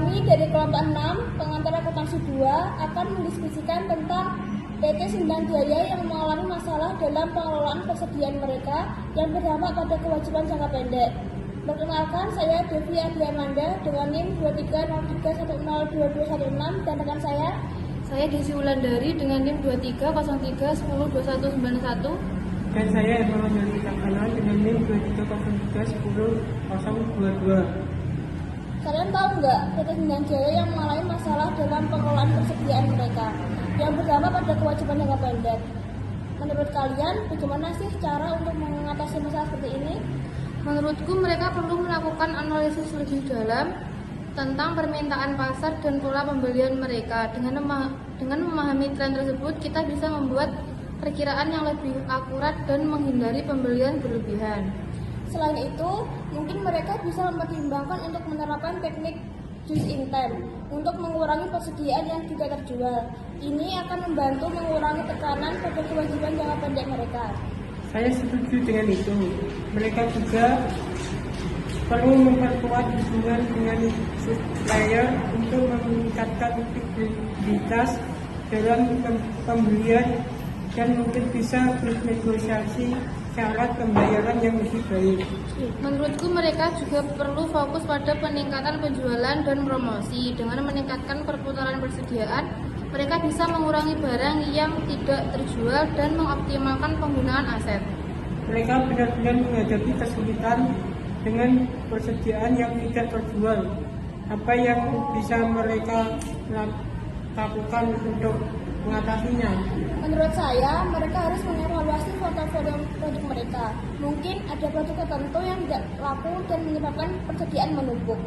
Kami dari kelompok 6 pengantar akuntansi 2 akan mendiskusikan tentang PT Sindang Jaya yang mengalami masalah dalam pengelolaan persediaan mereka yang berdampak pada kewajiban jangka pendek. Perkenalkan, saya Devi Adiamanda dengan NIM 2303102216 dan rekan saya Desi Wulandari dengan NIM 2303102191. Dan saya Hermawan Yoli Cakana dengan NIM 23031022. Kalian tahu nggak PT Sindang Jaya yang mengalami masalah dalam pengelolaan persediaan mereka yang berdampak pada kewajiban jangka pendek? Menurut kalian, bagaimana sih cara untuk mengatasi masalah seperti ini? Menurutku mereka perlu melakukan analisis lebih dalam tentang permintaan pasar dan pola pembelian mereka. Dengan memahami tren tersebut, kita bisa membuat perkiraan yang lebih akurat dan menghindari pembelian berlebihan. Selain itu, mungkin mereka bisa mempertimbangkan untuk menerapkan teknik just in time untuk mengurangi persediaan yang tidak terjual. Ini akan membantu mengurangi tekanan pada kewajiban jangka pendek mereka. Saya setuju dengan itu. Mereka juga perlu memperkuat hubungan dengan supplier untuk meningkatkan likuiditas dalam pembelian dan mungkin bisa bernegosiasi syarat pembayaran yang lebih baik. Menurutku mereka juga perlu fokus pada peningkatan penjualan dan promosi. Dengan meningkatkan perputaran persediaan, mereka bisa mengurangi barang yang tidak terjual dan mengoptimalkan penggunaan aset. Mereka benar-benar menghadapi kesulitan dengan persediaan yang tidak terjual. Apa yang bisa mereka lakukan untuk mengatasinya? Menurut saya, mereka harus mengevaluasi portofolio produk mereka. Mungkin ada produk tertentu yang tidak laku dan menyebabkan persediaan menumpuk.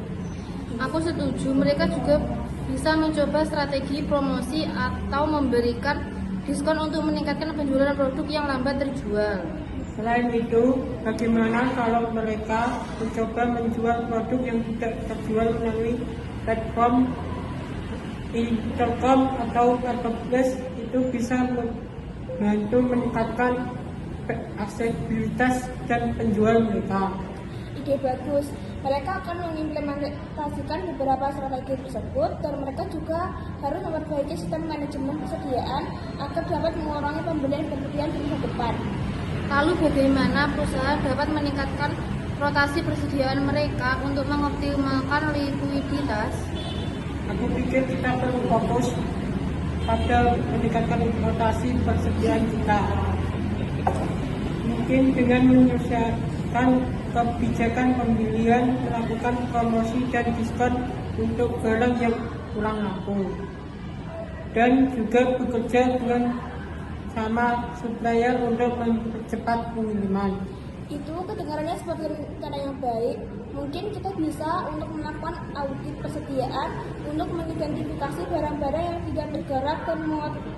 Aku setuju, mereka juga bisa mencoba strategi promosi atau memberikan diskon untuk meningkatkan penjualan produk yang lambat terjual. Selain itu, bagaimana kalau mereka mencoba menjual produk yang tidak terjual melalui platform Intercom atau marketplace? Itu bisa membantu meningkatkan aksesibilitas dan penjual mereka. Ide bagus. Mereka akan mengimplementasikan beberapa strategi tersebut dan mereka juga harus memperbaiki sistem manajemen persediaan agar dapat mengurangi pembelian berlebihan di masa depan. Lalu bagaimana perusahaan dapat meningkatkan rotasi persediaan mereka untuk mengoptimalkan likuiditas? Aku pikir kita perlu fokus pada meningkatkan rotasi persediaan kita. Mungkin dengan menyesuaikan kebijakan pembelian, melakukan promosi dan diskon untuk barang yang kurang laku, dan juga bekerja dengan sama supplier untuk mempercepat pengiriman. Itu kedengarannya seperti rencana yang baik. Mungkin kita bisa untuk melakukan audit persediaan untuk mengidentifikasi barang-barang yang tidak bergerak dan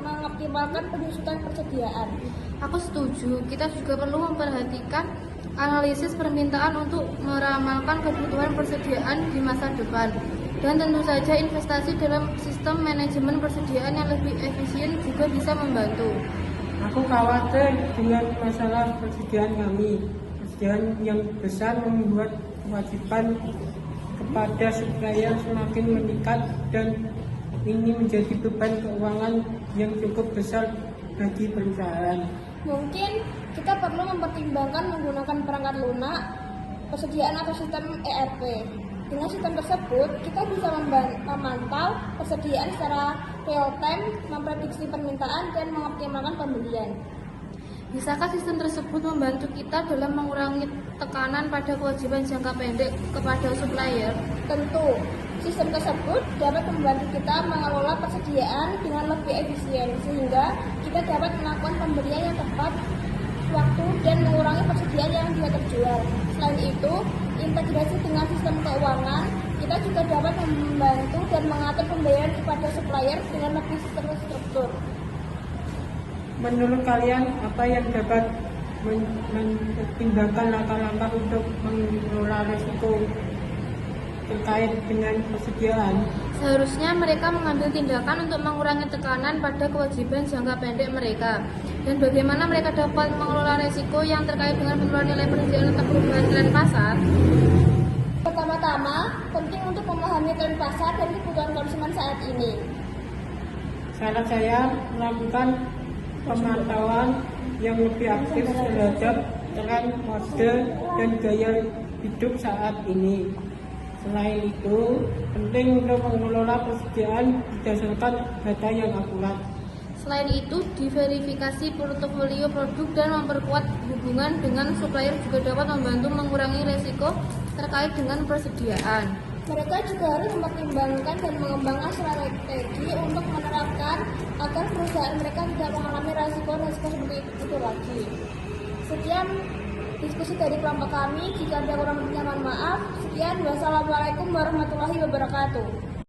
mengoptimalkan penyusutan persediaan. Aku setuju, kita juga perlu memperhatikan analisis permintaan untuk meramalkan kebutuhan persediaan di masa depan. Dan tentu saja investasi dalam sistem manajemen persediaan yang lebih efisien juga bisa membantu. Aku khawatir dengan masalah persediaan kami. Persediaan yang besar membuat kewajiban kepada supplier semakin meningkat dan ini menjadi beban keuangan yang cukup besar bagi perusahaan. Mungkin kita perlu mempertimbangkan menggunakan perangkat lunak, persediaan atau sistem ERP. Dengan sistem tersebut, kita bisa memantau persediaan secara real time, memprediksi permintaan, dan mengoptimalkan pembelian. Bisakah sistem tersebut membantu kita dalam mengurangi tekanan pada kewajiban jangka pendek kepada supplier? Tentu, sistem tersebut dapat membantu kita mengelola persediaan dengan lebih efisien, sehingga kita dapat melakukan pembelian yang tepat waktu dan mengurangi persediaan yang tidak terjual. Selain itu, integrasi dengan sistem keuangan, kita juga dapat membantu dan mengatur pembayaran kepada supplier dengan lebih terstruktur. Menurut kalian, apa yang dapat mempertimbangkan langkah-langkah untuk mengelola risiko terkait dengan persediaan? Seharusnya mereka mengambil tindakan untuk mengurangi tekanan pada kewajiban jangka pendek mereka. Dan bagaimana mereka dapat mengelola risiko yang terkait dengan penurunan nilai persediaan atau perubahan tren pasar? Pertama-tama, pertama, penting untuk memahami tren pasar dan kebutuhan konsumen saat ini. Saran saya melakukan pemantauan yang lebih aktif terhadap tren, mode, dan gaya hidup saat ini. Selain itu, penting untuk mengelola persediaan berdasarkan data yang akurat. Selain itu, diverifikasi portofolio produk dan memperkuat hubungan dengan supplier juga dapat membantu mengurangi resiko terkait dengan persediaan. Mereka juga harus mempertimbangkan dan mengembangkan strategi untuk menerapkan agar perusahaan mereka tidak mengalami resiko seperti itu lagi. Sekian diskusi dari kelompok kami. Jika ada kurang lebihnya mohon maaf. Sekian, wassalamualaikum warahmatullahi wabarakatuh.